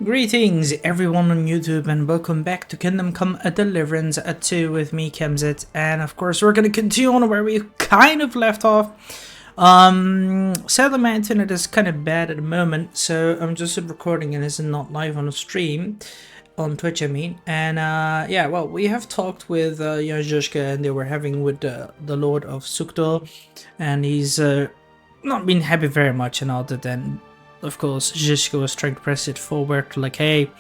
Greetings everyone on YouTube and welcome back to Kingdom Come a Deliverance 2 with me, Kemzit, and of course we're gonna continue on where we kind of left off. Sadly my internet is kind of bad at the moment, so I'm just recording and it's not live on the stream, on Twitch I mean, and yeah, well, we have talked with Zhushka and they were having with the Lord of Sukdo, and he's not been happy very much and all that. Then of course Zhushka was trying to press it forward, like, hey,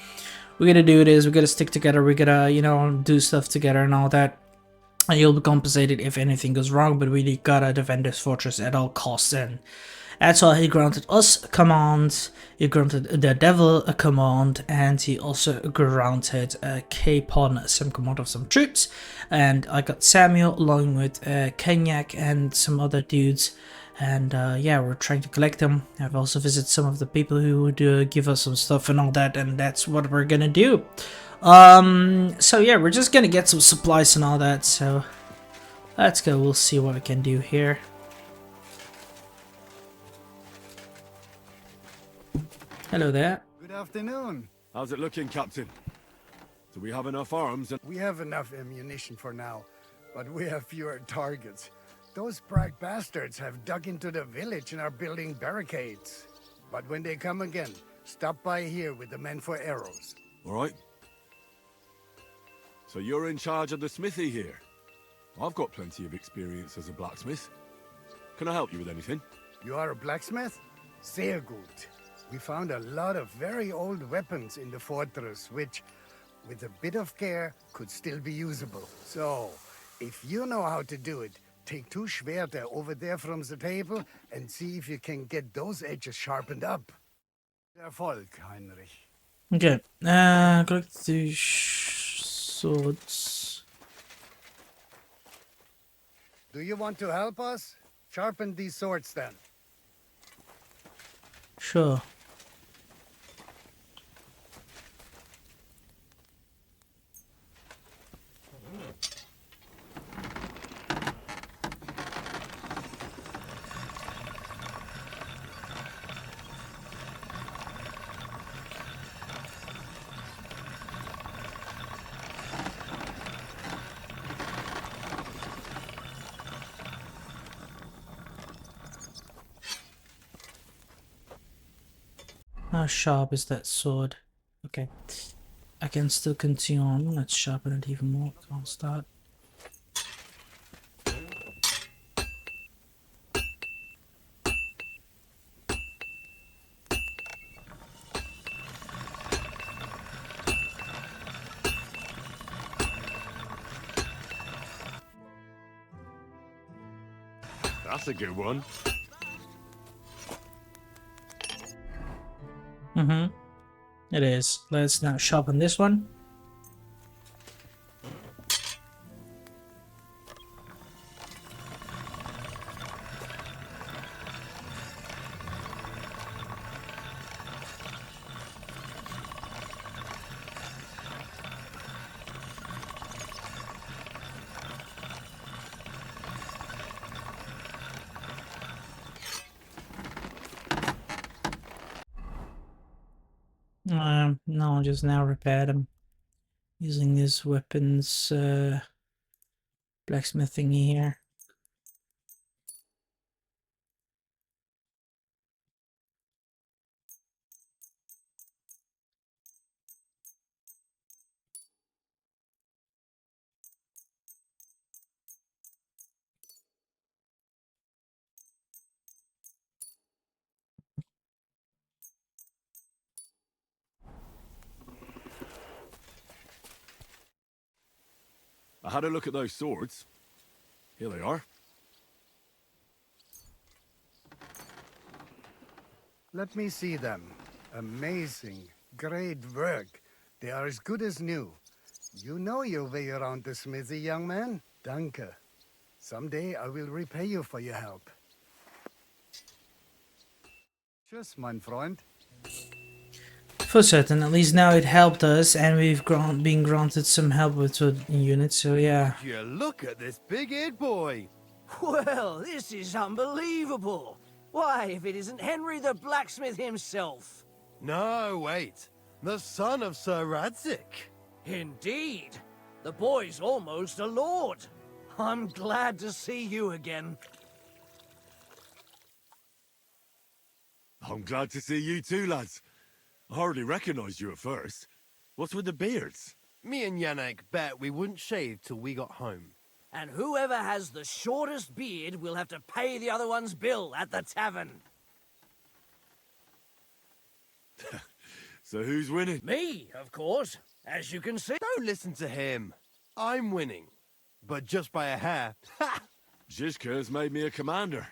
we gotta do this, we gotta stick together, we gotta, you know, do stuff together and all that, and you'll be compensated if anything goes wrong, but we gotta defend this fortress at all costs. And that's why he granted us a command, he granted the devil a command, and he also granted Capon some command of some troops. And I got Samuel along with Kenyak and some other dudes, and yeah, we're trying to collect them. I've also visited some of the people who would give us some stuff and all that, and that's what we're gonna do. So yeah, we're just gonna get some supplies and all that, so let's go, we'll see what we can do here. Hello there. Good afternoon. How's it looking, Captain? Do we have enough arms? We have enough ammunition for now, but we have fewer targets. Those brag bastards have dug into the village and are building barricades. But when they come again, stop by here with the men for arrows. All right. So you're in charge of the smithy here? I've got plenty of experience as a blacksmith. Can I help you with anything? You are a blacksmith? Sehr gut. We found a lot of very old weapons in the fortress, which, with a bit of care, could still be usable. So, if you know how to do it, take two Schwerter over there from the table and see if you can get those edges sharpened up. Erfolg, Heinrich. Okay, collect the swords. Do you want to help us? Sharpen these swords then. Sure. How sharp is that sword? Okay, I can still continue on. Let's sharpen it even more. Can't start. That's a good one. It is. Let's now sharpen this one. No, just now repair them using this weapons blacksmithing here. I had a look at those swords. Here they are. Let me see them. Amazing. Great work. They are as good as new. You know your way around the smithy, young man. Danke. Someday I will repay you for your help. Tschüss, mein Freund. For certain, at least now it helped us, and we've been granted some help with the unit, so yeah. You look at this big-eared boy. Well, this is unbelievable. Why, if it isn't Henry the blacksmith himself. No, wait. The son of Sir Radzik. Indeed. The boy's almost a lord. I'm glad to see you again. I'm glad to see you too, lads. I hardly recognized you at first. What's with the beards? Me and Yannick bet we wouldn't shave till we got home. And whoever has the shortest beard will have to pay the other one's bill at the tavern. So who's winning? Me, of course, as you can see. Don't listen to him. I'm winning. But just by a hair. Ha! Zhizka has made me a commander.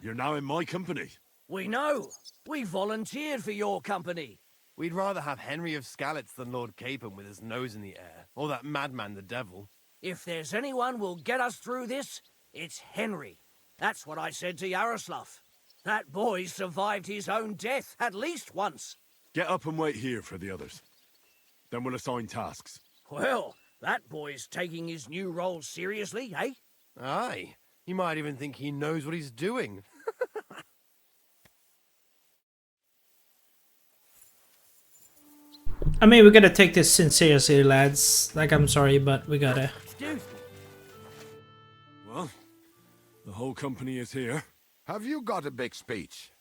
You're now in my company. We know. We volunteered for your company. We'd rather have Henry of Skalitz than Lord Capon with his nose in the air. Or that madman the devil. If there's anyone will get us through this, it's Henry. That's what I said to Yaroslav. That boy survived his own death at least once. Get up and wait here for the others. Then we'll assign tasks. Well, that boy's taking his new role seriously, eh? Aye. You might even think he knows what he's doing. I mean, we gotta take this seriously, lads. Like, I'm sorry, but we gotta. Excuse me. Well, the whole company is here. Have you got a big speech?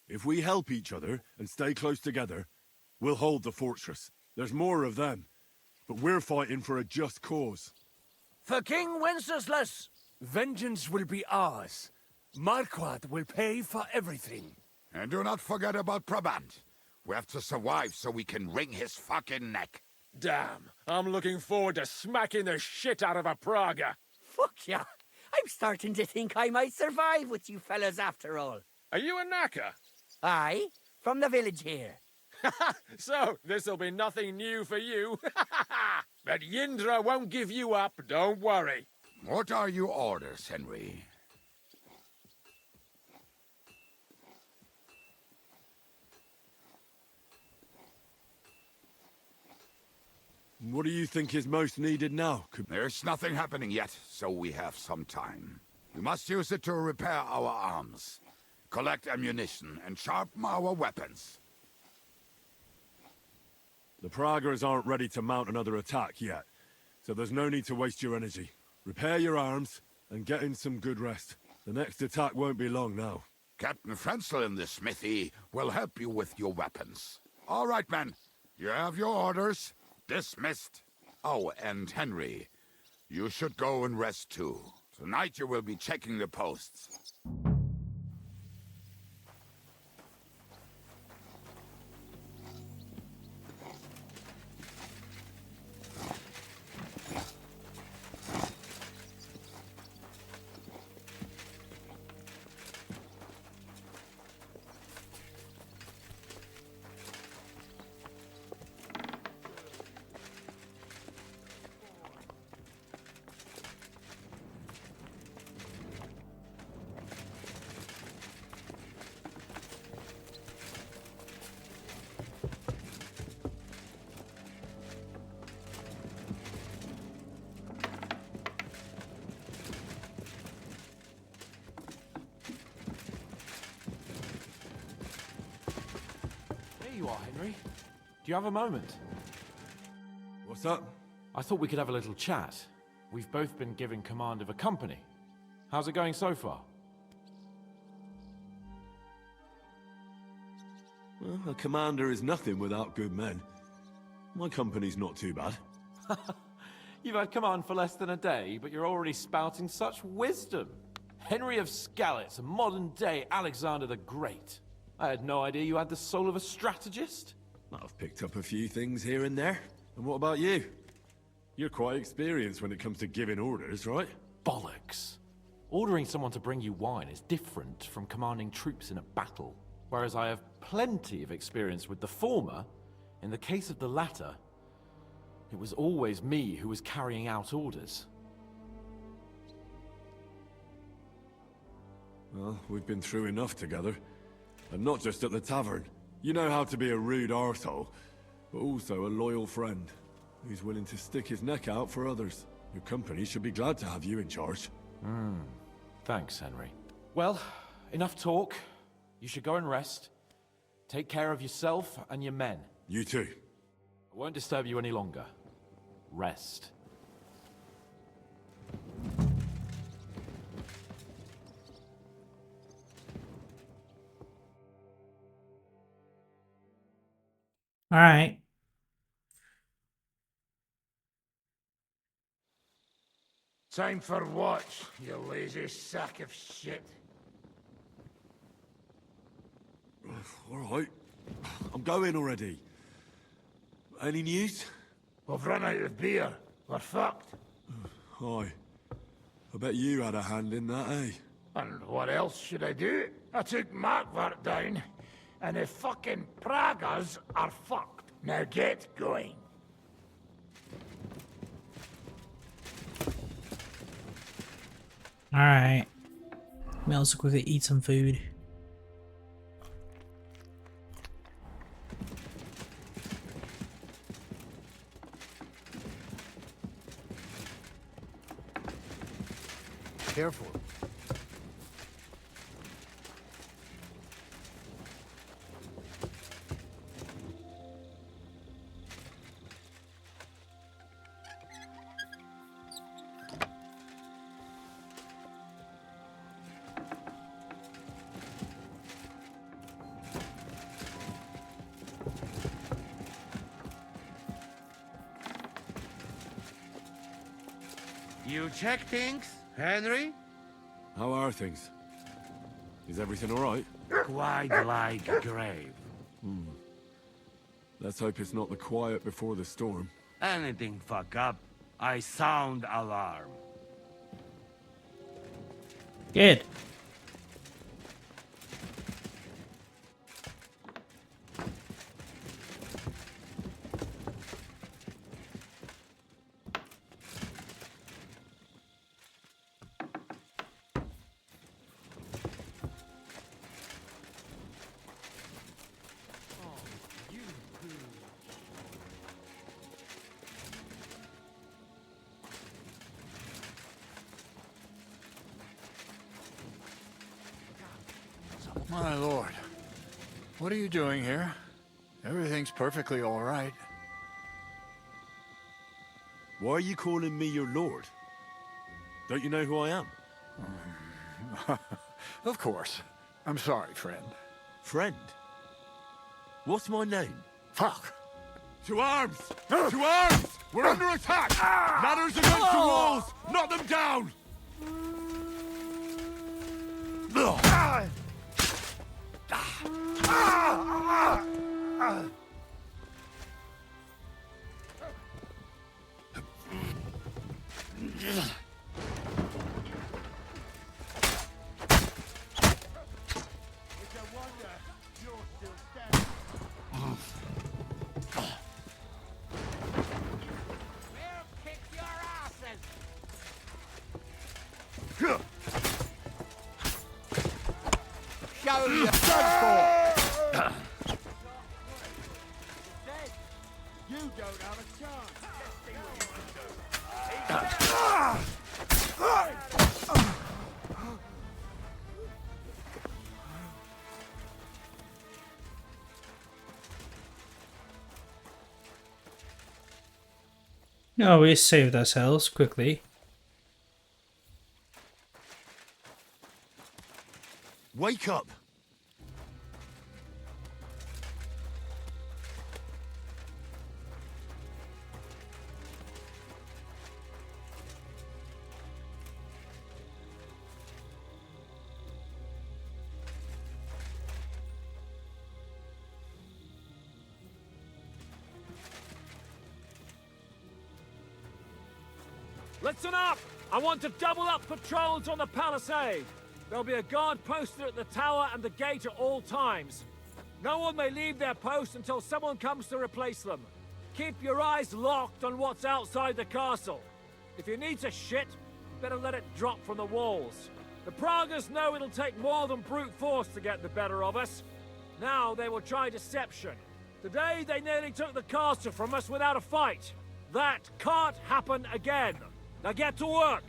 If we help each other and stay close together, we'll hold the fortress. There's more of them, but we're fighting for a just cause. For King Wenceslas! Vengeance will be ours. Marquardt will pay for everything. And do not forget about Brabant. We have to survive so we can wring his fucking neck. Damn, I'm looking forward to smacking the shit out of a Praga. Fuck yeah. I'm starting to think I might survive with you fellas after all. Are you a knacker? Aye, from the village here. So, this'll be nothing new for you. But Yindra won't give you up, don't worry. What are your orders, Henry? What do you think is most needed now? There's nothing happening yet, so we have some time. We must use it to repair our arms, collect ammunition, and sharpen our weapons. The Pragas aren't ready to mount another attack yet, so there's no need to waste your energy. Repair your arms, and get in some good rest. The next attack won't be long now. Captain Frenzel in the smithy will help you with your weapons. All right, men. You have your orders. Dismissed. Oh, and Henry, you should go and rest too. Tonight you will be checking the posts. There you are, Henry. Do you have a moment? What's up? I thought we could have a little chat. We've both been given command of a company. How's it going so far? Well, a commander is nothing without good men. My company's not too bad. You've had command for less than a day, but you're already spouting such wisdom. Henry of Skalitz, a modern-day Alexander the Great. I had no idea you had the soul of a strategist. I've picked up a few things here and there. And what about you? You're quite experienced when it comes to giving orders, right? Bollocks. Ordering someone to bring you wine is different from commanding troops in a battle. Whereas I have plenty of experience with the former, in the case of the latter, it was always me who was carrying out orders. Well, we've been through enough together. And not just at the tavern. You know how to be a rude arsehole, but also a loyal friend who's willing to stick his neck out for others. Your company should be glad to have you in charge. Thanks, Henry. Well, enough talk. You should go and rest. Take care of yourself and your men. You too. I won't disturb you any longer. Rest. All right. Time for what, you lazy sack of shit? All right. I'm going already. Any news? We've run out of beer. We're fucked. Aye. I bet you had a hand in that, eh? And what else should I do? I took Markvart down, and the fucking Pragas are fucked. Now get going. All right. Let me also quickly eat some food. Careful. You check things, Henry? How are things? Is everything all right? Quite like grave. Let's hope it's not the quiet before the storm. Anything fuck up, I sound alarm. Good. My lord, what are you doing here? Everything's perfectly all right. Why are you calling me your lord? Don't you know who I am? Of course. I'm sorry, friend. Friend? What's my name? Fuck! To arms! To arms! We're under attack! Ladders against the walls! Knock them down! Show your blood sport! You don't have a chance. No, we saved ourselves quickly. Wake up! Listen up! I want to double up patrols on the palisade. There'll be a guard posted at the tower and the gate at all times. No one may leave their post until someone comes to replace them. Keep your eyes locked on what's outside the castle. If you need to shit, better let it drop from the walls. The Pragas know it'll take more than brute force to get the better of us. Now they will try deception. Today they nearly took the castle from us without a fight. That can't happen again. Now get to work!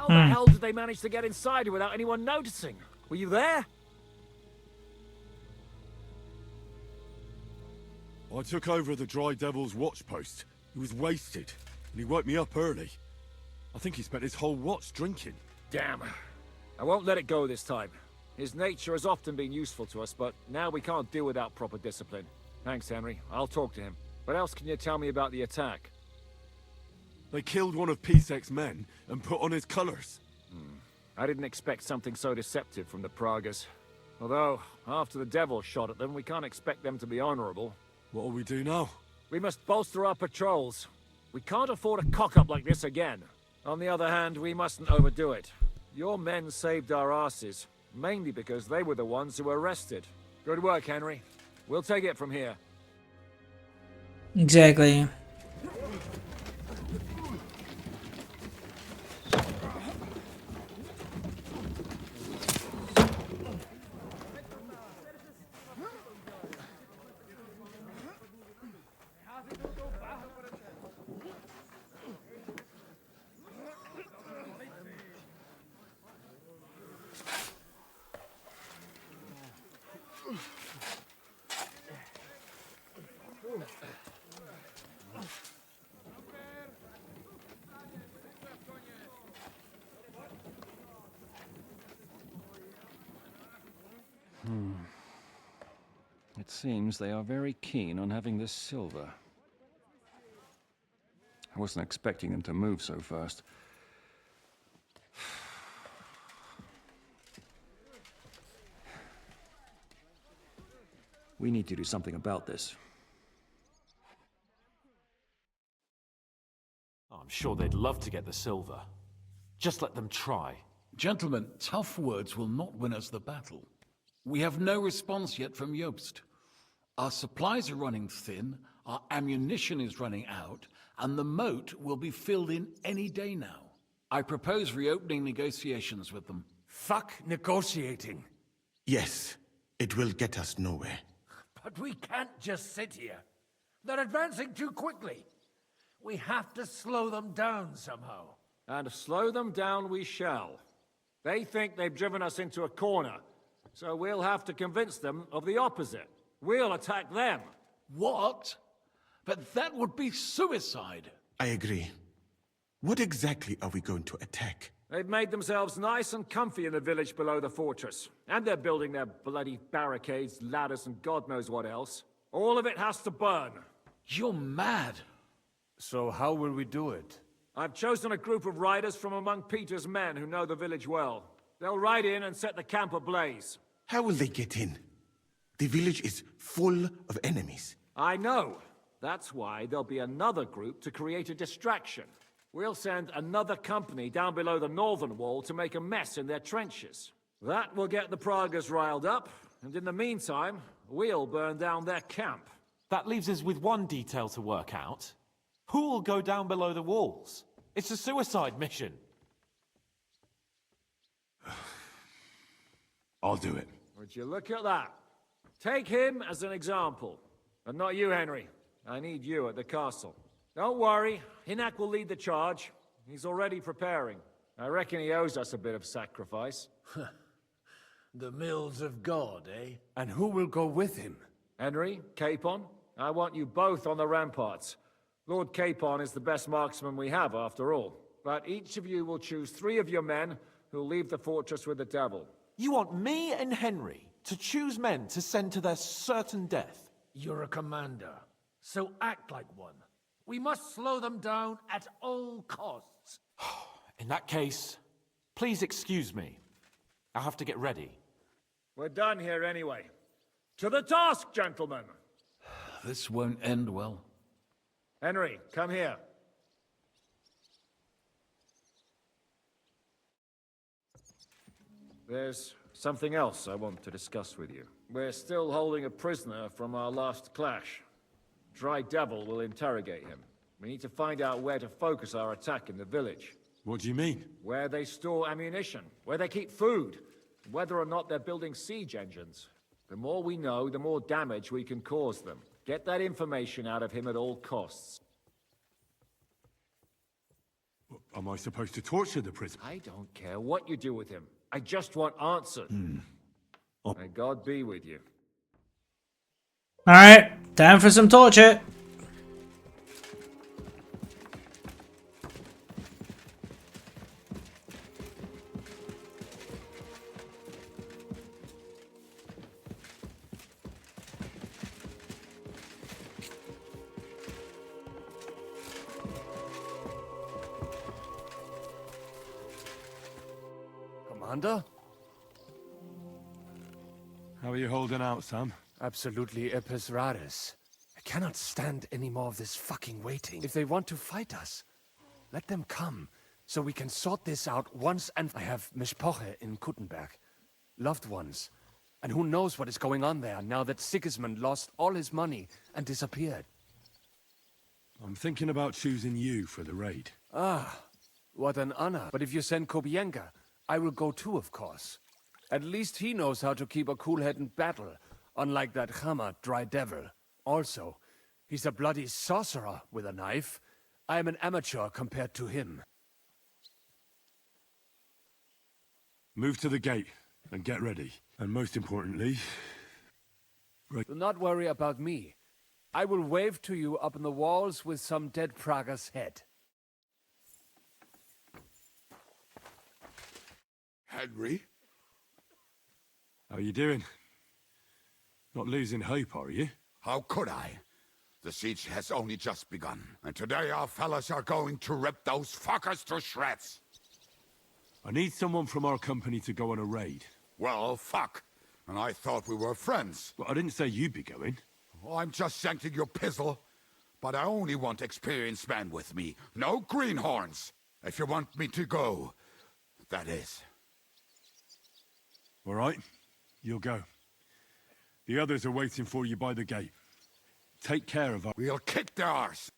How the hell did they manage to get inside here without anyone noticing? Were you there? I took over the Dry Devil's watch post. He was wasted, and he woke me up early. I think he spent his whole watch drinking. Damn. I won't let it go this time. His nature has often been useful to us, but now we can't do without proper discipline. Thanks, Henry. I'll talk to him. What else can you tell me about the attack? They killed one of Pisek's men and put on his colors. I didn't expect something so deceptive from the Pragas. Although, after the devil shot at them, we can't expect them to be honorable. What'll we do now? We must bolster our patrols. We can't afford a cock-up like this again. On the other hand, we mustn't overdo it. Your men saved our asses, mainly because they were the ones who were arrested. Good work, Henry. We'll take it from here. Exactly. It seems they are very keen on having this silver. I wasn't expecting them to move so fast. We need to do something about this. I'm sure they'd love to get the silver. Just let them try. Gentlemen, tough words will not win us the battle. We have no response yet from Jobst. Our supplies are running thin, our ammunition is running out, and the moat will be filled in any day now. I propose reopening negotiations with them. Fuck negotiating. Yes, it will get us nowhere. But we can't just sit here. They're advancing too quickly. We have to slow them down somehow. And slow them down we shall. They think they've driven us into a corner, so we'll have to convince them of the opposite. We'll attack them. What? But that would be suicide. I agree. What exactly are we going to attack? They've made themselves nice and comfy in the village below the fortress. And they're building their bloody barricades, ladders, and God knows what else. All of it has to burn. You're mad. So how will we do it? I've chosen a group of riders from among Peter's men who know the village well. They'll ride in and set the camp ablaze. How will they get in? The village is full of enemies. I know. That's why there'll be another group to create a distraction. We'll send another company down below the northern wall to make a mess in their trenches. That will get the Pragas riled up, and in the meantime, we'll burn down their camp. That leaves us with one detail to work out. Who will go down below the walls? It's a suicide mission. I'll do it. Would you look at that? Take him as an example. And not you, Henry. I need you at the castle. Don't worry, Hinak will lead the charge. He's already preparing. I reckon he owes us a bit of sacrifice. The mills of God, eh? And who will go with him? Henry, Capon, I want you both on the ramparts. Lord Capon is the best marksman we have, after all. But each of you will choose 3 of your men who'll leave the fortress with the devil. You want me and Henry to choose men to send to their certain death? You're a commander, so act like one. We must slow them down at all costs. In that case, please excuse me. I'll have to get ready. We're done here anyway. To the task, gentlemen! This won't end well. Henry, come here. There's something else I want to discuss with you. We're still holding a prisoner from our last clash. Dry Devil will interrogate him. We need to find out where to focus our attack in the village. What do you mean? Where they store ammunition, where they keep food, whether or not they're building siege engines. The more we know, the more damage we can cause them. Get that information out of him at all costs. Am I supposed to torture the prisoner? I don't care what you do with him. I just want answers. May God be with you. Alright, time for some torture. Commander? How are you holding out, Sam? Absolutely epis raris. I cannot stand any more of this fucking waiting. If they want to fight us, let them come, so we can sort this out once and... I have Mishpoche in Kuttenberg. Loved ones. And who knows what is going on there now that Sigismund lost all his money and disappeared. I'm thinking about choosing you for the raid. Ah, what an honor. But if you send Kobienka, I will go too, of course. At least he knows how to keep a cool head in battle, unlike that Hammer dry devil. Also, he's a bloody sorcerer with a knife. I am an amateur compared to him. Move to the gate and get ready. And most importantly... Do not worry about me. I will wave to you up in the walls with some dead Praga's head. Henry? How you doing? Not losing hope, are you? How could I? The siege has only just begun, and today our fellas are going to rip those fuckers to shreds. I need someone from our company to go on a raid. Well, fuck. And I thought we were friends. Well, I didn't say you'd be going. Oh, I'm just shanking your pizzle. But I only want experienced men with me. No greenhorns. If you want me to go, that is. All right, you'll go. The others are waiting for you by the gate. Take care of our... We'll kick their arse.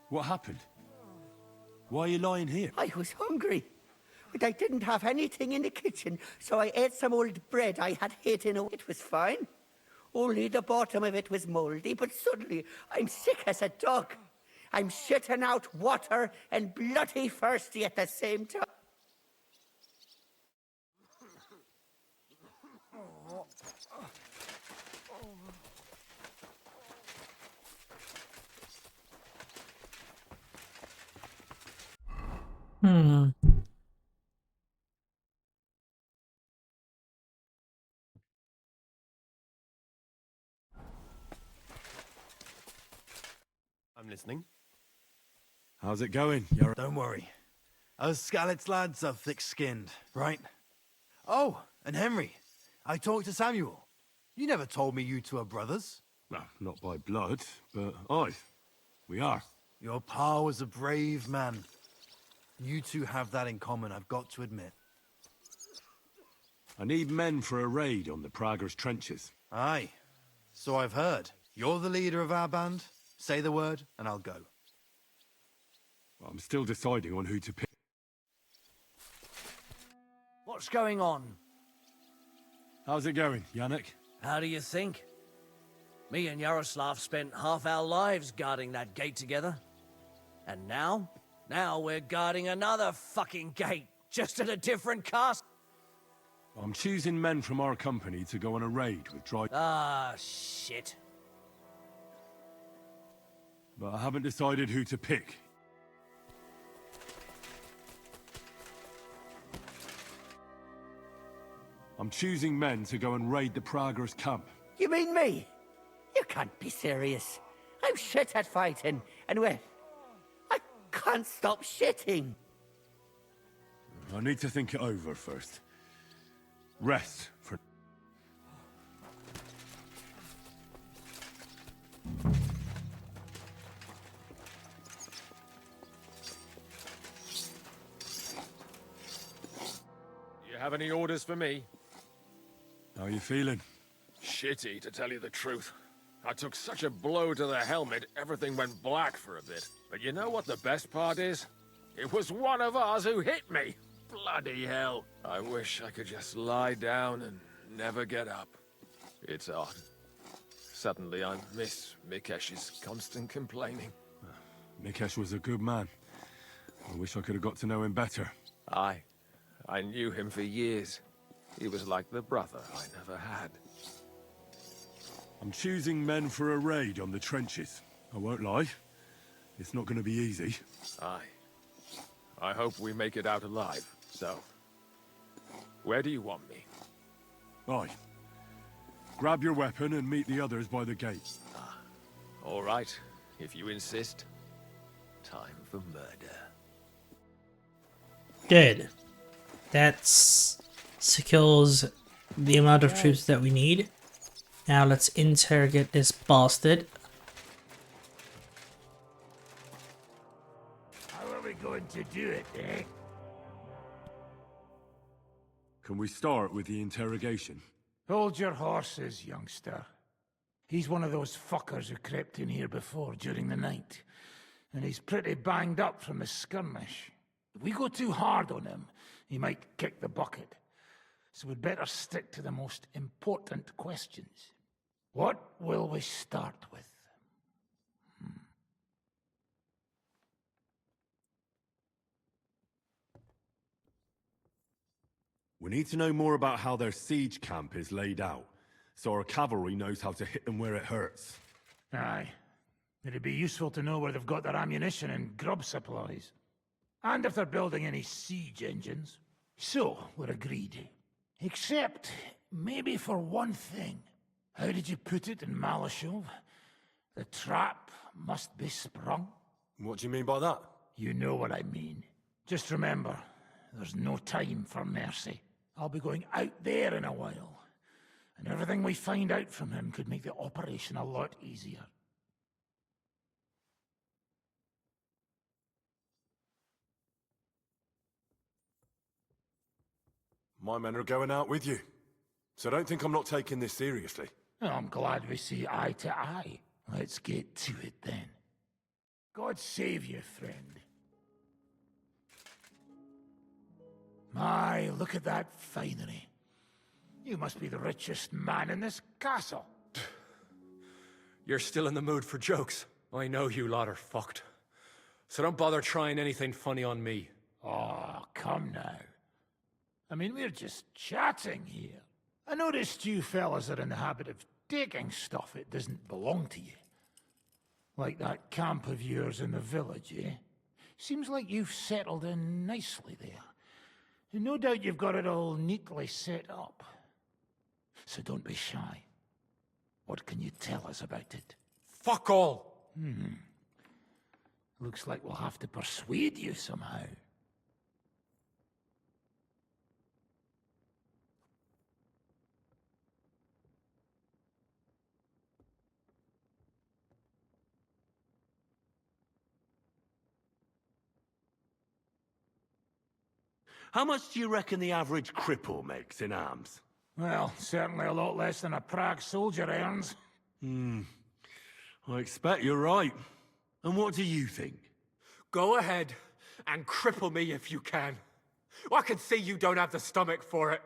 What happened? Why are you lying here? I was hungry, but I didn't have anything in the kitchen, so I ate some old bread I had hidden away. It was fine. Only the bottom of it was moldy, but suddenly I'm sick as a dog. I'm shitting out water and bloody thirsty at the same time. I'm listening. How's it going, Yara? Don't worry. Us Skalitz lads are thick-skinned, right? Oh, and Henry. I talked to Samuel. You never told me you two are brothers. Well, not by blood, but aye, we are. Your pa was a brave man. You two have that in common, I've got to admit. I need men for a raid on the Prager's trenches. Aye, so I've heard. You're the leader of our band. Say the word, and I'll go. I'm still deciding on who to pick. What's going on? How's it going, Yannick? How do you think? Me and Yaroslav spent half our lives guarding that gate together. And now we're guarding another fucking gate, just at a different castle. I'm choosing men from our company to go on a raid with dry... Ah, shit. But I haven't decided who to pick. I'm choosing men to go and raid the Prager's camp. You mean me? You can't be serious. I'm shit at fighting, and well, I can't stop shitting. I need to think it over first. Rest for... You have any orders for me? How are you feeling? Shitty, to tell you the truth. I took such a blow to the helmet, everything went black for a bit. But you know what the best part is? It was one of ours who hit me. Bloody hell. I wish I could just lie down and never get up. It's odd. Suddenly I miss Mikesh's constant complaining. Mikesh was a good man. I wish I could have got to know him better. I knew him for years. He was like the brother I never had. I'm choosing men for a raid on the trenches. I won't lie. It's not going to be easy. I hope we make it out alive. So, where do you want me? Aye. Grab your weapon and meet the others by the gate. All right, if you insist. Time for murder. Good. That secures the amount of troops that we need. Now let's interrogate this bastard. How are we going to do it, eh? Can we start with the interrogation? Hold your horses, youngster. He's one of those fuckers who crept in here before during the night. And he's pretty banged up from the skirmish. If we go too hard on him, he might kick the bucket. So we'd better stick to the most important questions. What will we start with? We need to know more about how their siege camp is laid out, so our cavalry knows how to hit them where it hurts. Aye. It'd be useful to know where they've got their ammunition and grub supplies. And if they're building any siege engines. So, we're agreed. Except, maybe for one thing. How did you put it in Malashov? The trap must be sprung. What do you mean by that? You know what I mean. Just remember, there's no time for mercy. I'll be going out there in a while. And everything we find out from him could make the operation a lot easier. My men are going out with you, so don't think I'm not taking this seriously. Well, I'm glad we see eye to eye. Let's get to it then. God save you, friend. My, look at that finery. You must be the richest man in this castle. You're still in the mood for jokes. I know you lot are fucked. So don't bother trying anything funny on me. Oh, come now. I mean, we're just chatting here. I noticed you fellas are in the habit of taking stuff that doesn't belong to you. Like that camp of yours in the village, eh? Seems like you've settled in nicely there. And no doubt you've got it all neatly set up. So don't be shy. What can you tell us about it? Fuck all! Looks like we'll have to persuade you somehow. How much do you reckon the average cripple makes in arms? Well, certainly a lot less than a Prague soldier earns. I expect you're right. And what do you think? Go ahead and cripple me if you can. I can see you don't have the stomach for it.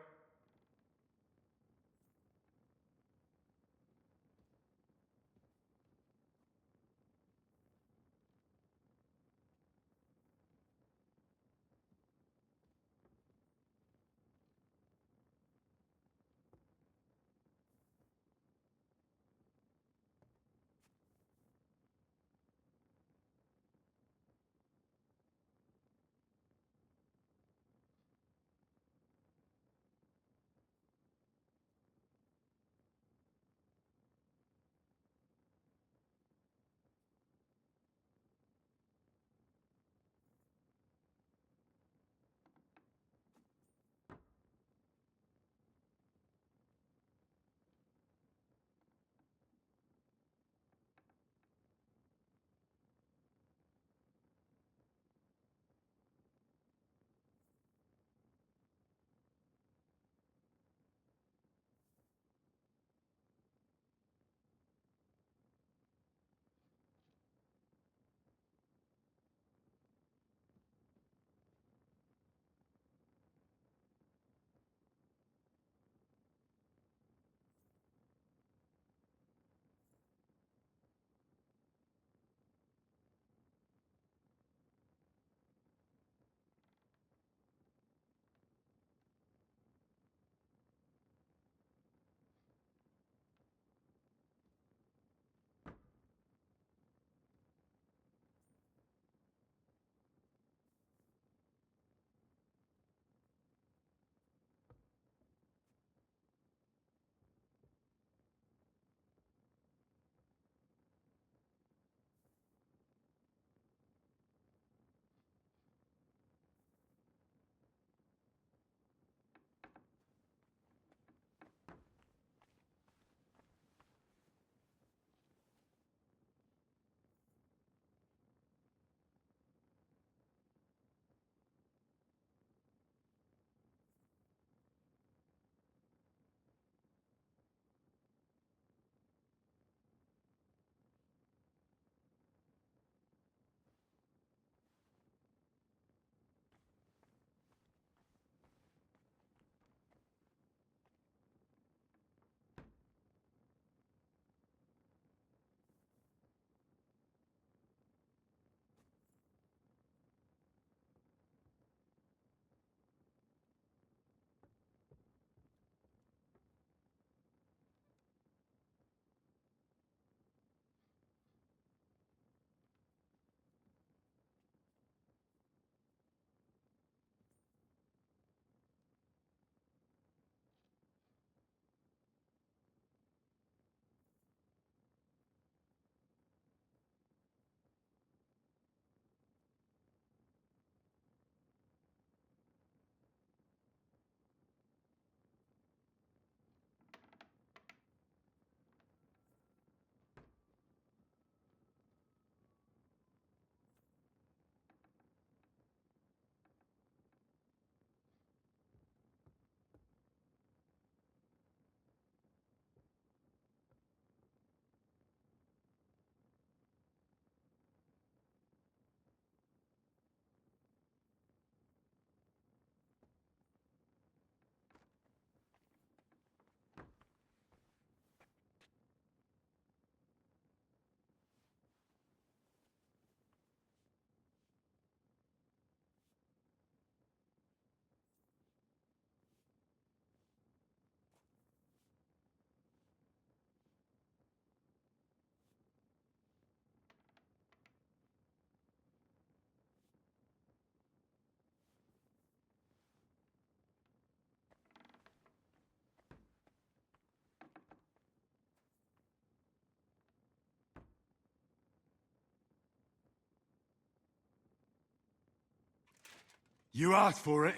You asked for it.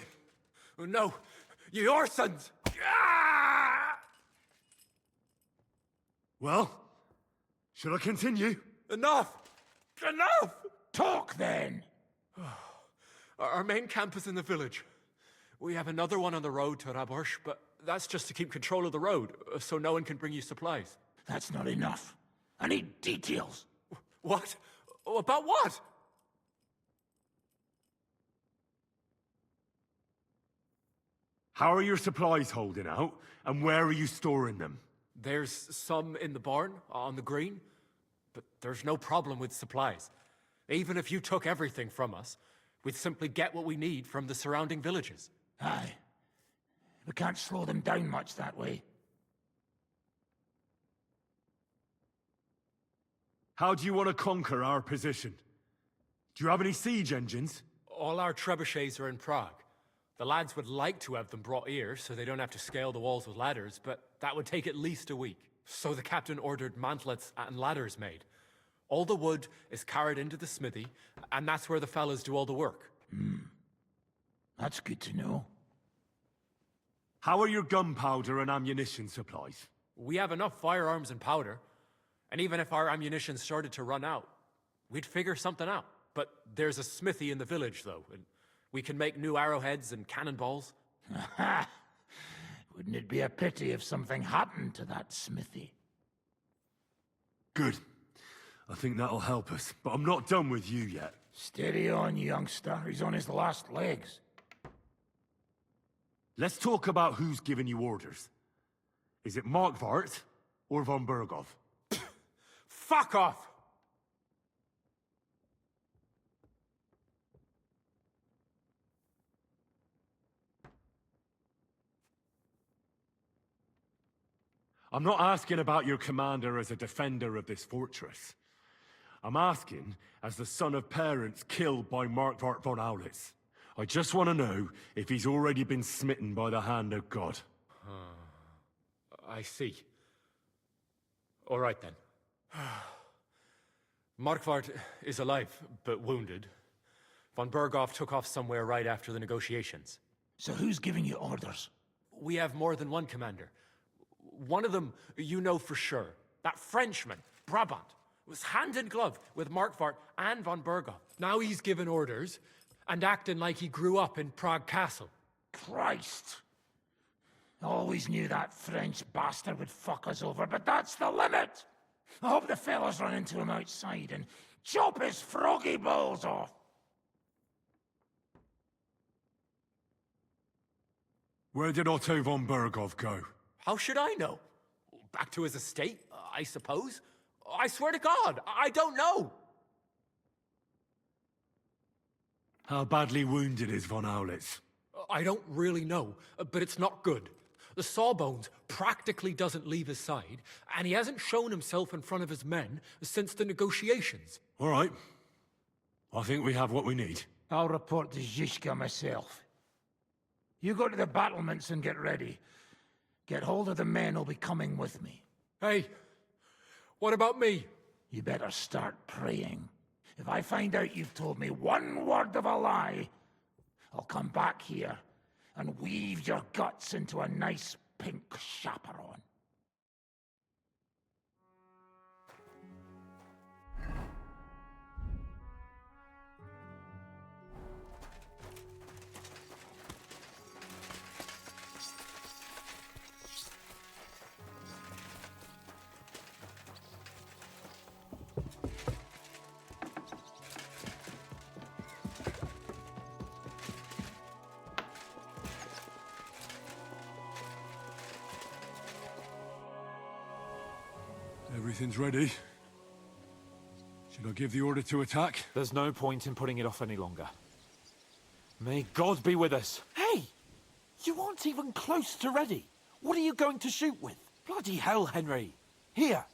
No, your sons! Well, should I continue? Enough! Enough! Talk then! Our main camp is in the village. We have another one on the road to Raborsh, but that's just to keep control of the road, so no one can bring you supplies. That's not enough. I need details. What? About what? How are your supplies holding out, and where are you storing them? There's some in the barn, on the green, but there's no problem with supplies. Even if you took everything from us, we'd simply get what we need from the surrounding villages. Aye. We can't slow them down much that way. How do you want to conquer our position? Do you have any siege engines? All our trebuchets are in Prague. The lads would like to have them brought here, so they don't have to scale the walls with ladders, but that would take at least a week. So the captain ordered mantlets and ladders made. All the wood is carried into the smithy, and that's where the fellas do all the work. That's good to know. How are your gunpowder and ammunition supplies? We have enough firearms and powder, and even if our ammunition started to run out, we'd figure something out. But there's a smithy in the village, though, and we can make new arrowheads and cannonballs. Aha! Wouldn't it be a pity if something happened to that smithy? Good. I think that'll help us, but I'm not done with you yet. Steady on, youngster. He's on his last legs. Let's talk about who's giving you orders. Is it Markvart or von Bergov? Fuck off! I'm not asking about your commander as a defender of this fortress. I'm asking as the son of parents killed by Markvart von Aulitz. I just want to know if he's already been smitten by the hand of God. I see. All right, then. Markvart is alive, but wounded. Von Berghoff took off somewhere right after the negotiations. So who's giving you orders? We have more than one commander. One of them you know for sure. That Frenchman, Brabant, was hand in glove with Markvart and von Berghoff. Now he's given orders and acting like he grew up in Prague Castle. Christ! I always knew that French bastard would fuck us over, but that's the limit! I hope the fellas run into him outside and chop his froggy balls off! Where did Otto von Berghoff go? How should I know? Back to his estate, I suppose? I swear to God, I don't know! How badly wounded is von Aulitz? I don't really know, but it's not good. The sawbones practically doesn't leave his side, and he hasn't shown himself in front of his men since the negotiations. All right. I think we have what we need. I'll report to Zhishka myself. You go to the battlements and get ready. Get hold of the men who'll be coming with me. Hey, what about me? You better start praying. If I find out you've told me one word of a lie, I'll come back here and weave your guts into a nice pink chaperon. Everything's ready. Should I give the order to attack? There's no point in putting it off any longer. May God be with us. Hey! You aren't even close to ready. What are you going to shoot with? Bloody hell, Henry. Here.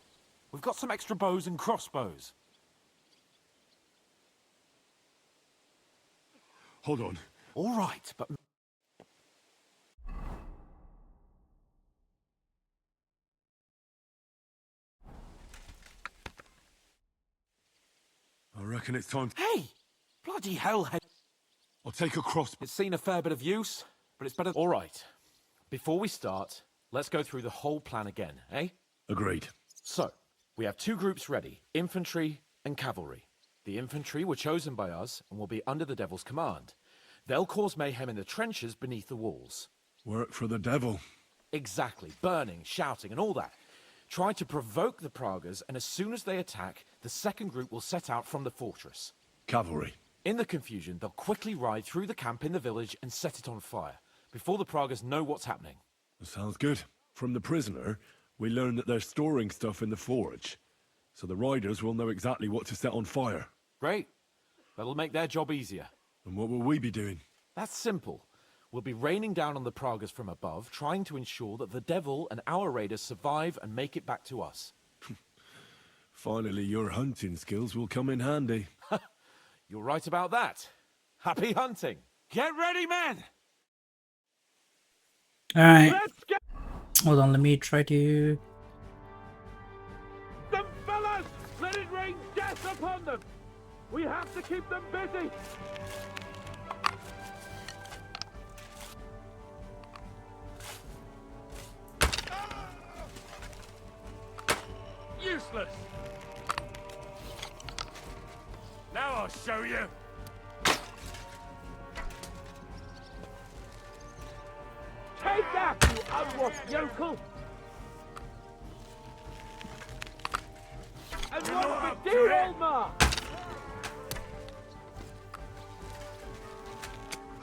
We've got some extra bows and crossbows. Hold on. All right, but... I reckon it's time... Hey! Bloody hell, Henry. I'll take a crossbow. It's seen a fair bit of use, but it's better... All right. Before we start, let's go through the whole plan again, eh? Agreed. So, we have 2 groups ready, infantry and cavalry. The infantry were chosen by us and will be under the Devil's command. They'll cause mayhem in the trenches beneath the walls. Work for the devil. Exactly. Burning, shouting, and all that. Try to provoke the Pragas, and as soon as they attack, the second group will set out from the fortress. Cavalry. In the confusion, they'll quickly ride through the camp in the village and set it on fire, before the Pragas know what's happening. Sounds good. From the prisoner, we learned that they're storing stuff in the forge, so the riders will know exactly what to set on fire. Great. That'll make their job easier. And what will we be doing? That's simple. We'll be raining down on the Pragas from above, trying to ensure that the Devil and our raiders survive and make it back to us. Finally, your hunting skills will come in handy. You're right about that. Happy hunting. Get ready, men! Alright. Hold on, let me try to... Them fellas! Let it rain death upon them! We have to keep them busy! Useless! Now I'll show you! Take that, you unwashed yokel! And one for dear Olmar!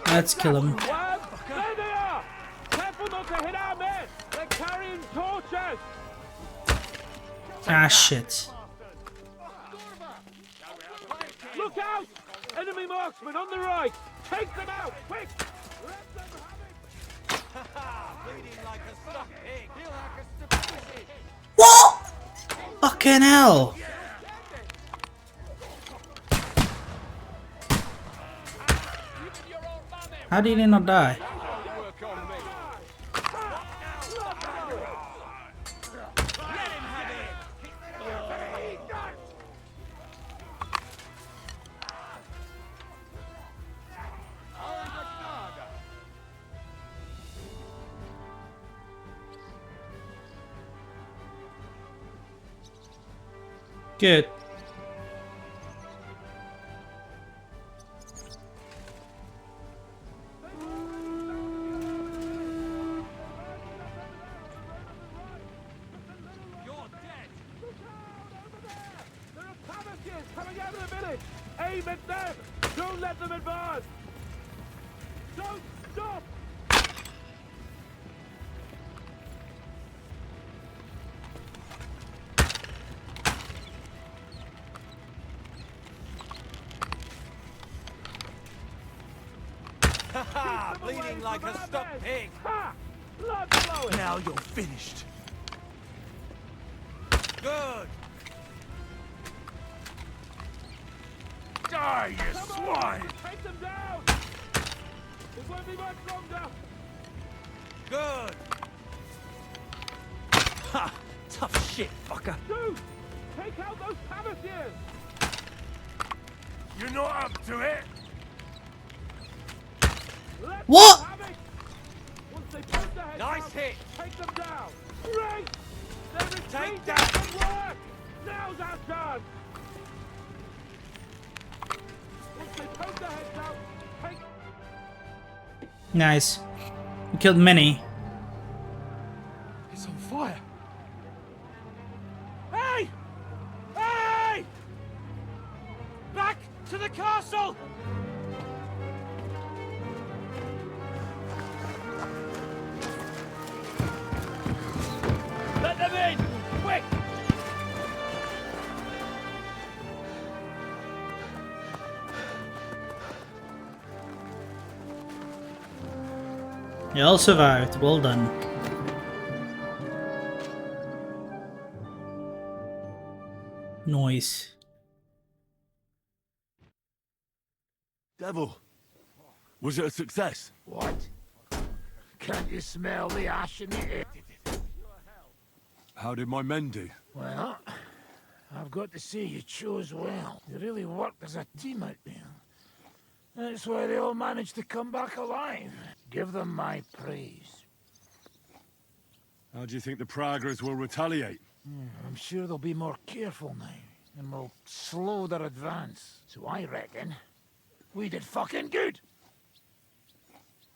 Let's kill him. Well, there they are! Careful not to hit our men! They're carrying torches! Ah, shit. Look out! Enemy marksmen on the right! Take them out, quick! Let them have it! Bleeding like a stuck pig! Feel like a stupidity! What? Fucking hell! How did he not die? Good. Coming out of the village! Aim at them! Don't let them advance! Don't stop! Ha! Bleeding like a stuck pig! Ha! Blood flowing! Now you're finished. Good! Die, you Come swine! on! Take them down! It won't be much longer! Good! Ha! Tough shit, fucker. Dude! Take out those Pavasiers! You're not up to it! Let What? them have it! Once they put their heads Nice out, hit! take them down! Great! Their retreat Take that! doesn't work! Now's our chance! Once they poke their heads out, take... Nice. We killed many. It's on fire. Hey! Hey! Back to the castle! Let them in! Quick! You all survived. Well done. Noise. Devil, was it a success? What? Can't you smell the ash in the air? How did my men do? Well, I've got to say you chose well. You really worked as a team out there. That's why they all managed to come back alive. Give them my praise. How do you think the Praggers will retaliate? I'm sure they'll be more careful now, and will slow their advance. So I reckon we did fucking good.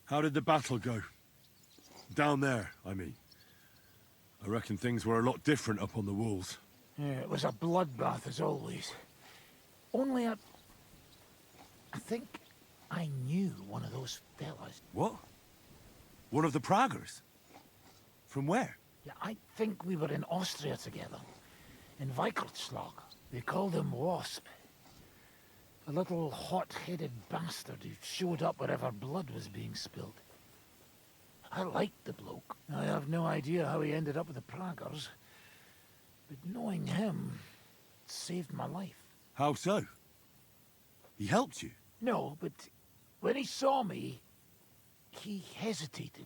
How did the battle go? Down there, I mean. I reckon things were a lot different up on the walls. Yeah, it was a bloodbath as always. Only I think I knew one of those fellas. What? One of the Praggers? From where? Yeah, I think we were in Austria together. In Weikertslag. They called him Wasp. A little hot-headed bastard who showed up wherever blood was being spilled. I liked the bloke. I have no idea how he ended up with the Praggers. But knowing him saved my life. How so? He helped you? No, but when he saw me, he hesitated.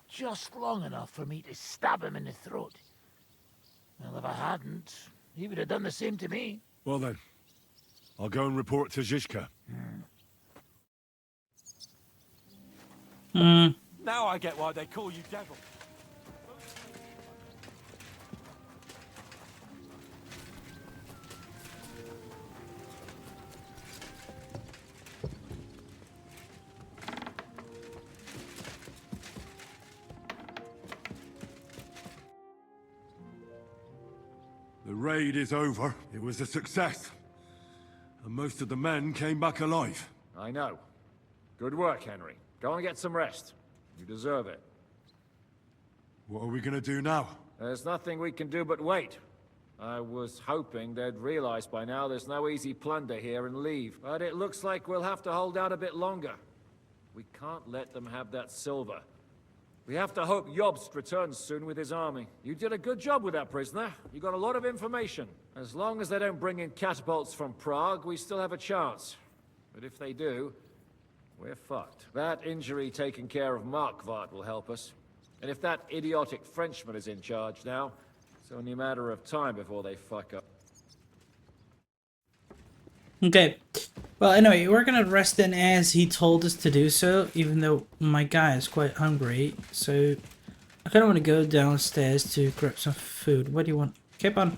Just long enough for me to stab him in the throat. Well, if I hadn't, he would have done the same to me. Well then, I'll go and report to Zizka. Now I get why they call you Devil. The raid is over. It was a success. And most of the men came back alive. I know. Good work, Henry. Go and get some rest. You deserve it. What are we gonna do now? There's nothing we can do but wait. I was hoping they'd realize by now there's no easy plunder here and leave. But it looks like we'll have to hold out a bit longer. We can't let them have that silver. We have to hope Jobst returns soon with his army. You did a good job with that prisoner. You got a lot of information. As long as they don't bring in catapults from Prague, we still have a chance. But if they do, we're fucked. That injury taken care of Markvart will help us. And if that idiotic Frenchman is in charge now, it's only a matter of time before they fuck up. Okay. Well, anyway, we're gonna rest in as he told us to do so, even though my guy is quite hungry. So, I kind of want to go downstairs to grab some food. What do you want? Keep on.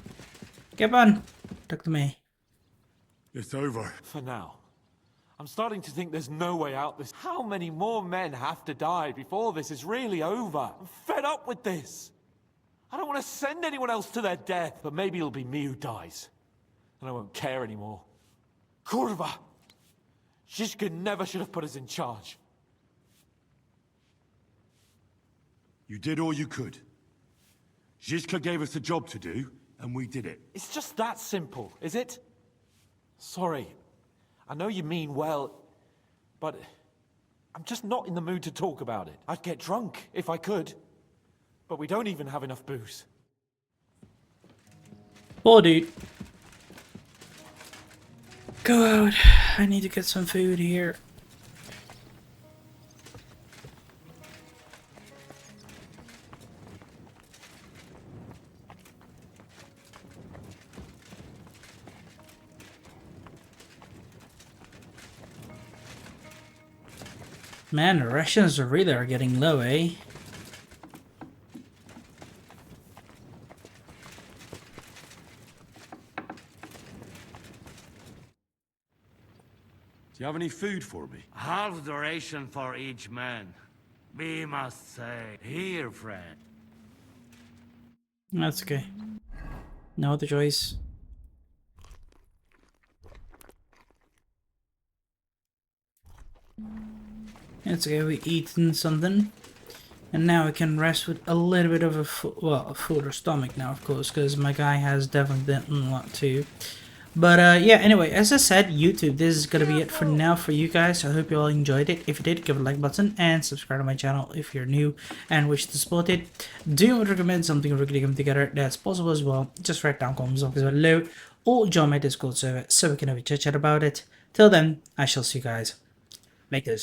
Keep on. Talk to me. It's over. For now. I'm starting to think there's no way out this. How many more men have to die before this is really over? I'm fed up with this. I don't want to send anyone else to their death, but maybe it'll be me who dies. And I won't care anymore. Kurva! Zizka never should have put us in charge. You did all you could. Zizka gave us a job to do, and we did it. It's just that simple, is it? Sorry. I know you mean well, but I'm just not in the mood to talk about it. I'd get drunk if I could, but we don't even have enough booze. Poor dude. Go out. I need to get some food here. Man, the rations really are getting low, eh? Do you have any food for me? Half the ration for each man. We must say, here, friend. That's okay. No other choice. It's okay, we eaten something. And now we can rest with a little bit of a fuller stomach now, of course, because my guy has definitely done a lot too. But yeah, anyway, as I said, YouTube, this is gonna be it for now for you guys. I hope you all enjoyed it. If you did, give it a like button and subscribe to my channel if you're new and wish to support it. Do you want to recommend something we're gonna come together that's possible as well? Just write down comments below or join my Discord server so we can have a chit chat about it. Till then, I shall see you guys later.